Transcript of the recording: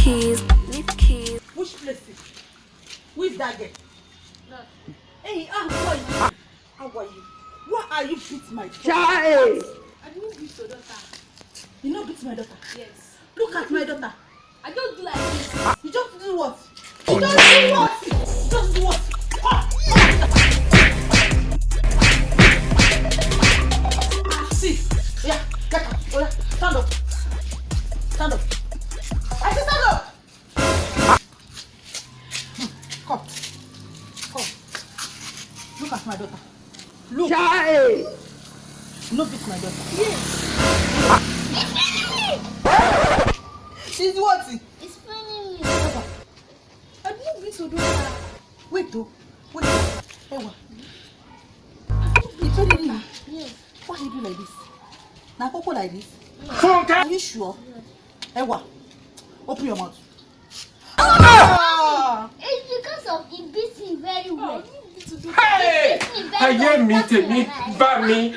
keys. Which place? Who is that girl? No. Hey, how are you? How are you? Why are you beat my daughter? Child! I didn't beat your daughter. You know beat my daughter? Yes. Look at my daughter. I don't do like this. You just do what? You just do what? You just do what? See, yeah, get up. Oh, yeah. Stand up. Stand up. I said stand up. Come. Come. Look at my daughter. Look. Child! No beat my daughter. Yes. She's what? It's funny me. Ewa. I didn't beat your daughter. Wait, though. Wait. Ewa. You told me. Yes. Why you do like this? Now, Coco like this? Funke! Are you sure? Ewa. Open your mouth. It's because of he beats me very well. Hey! He beats me very Ayé mi well. tèmi bá mi.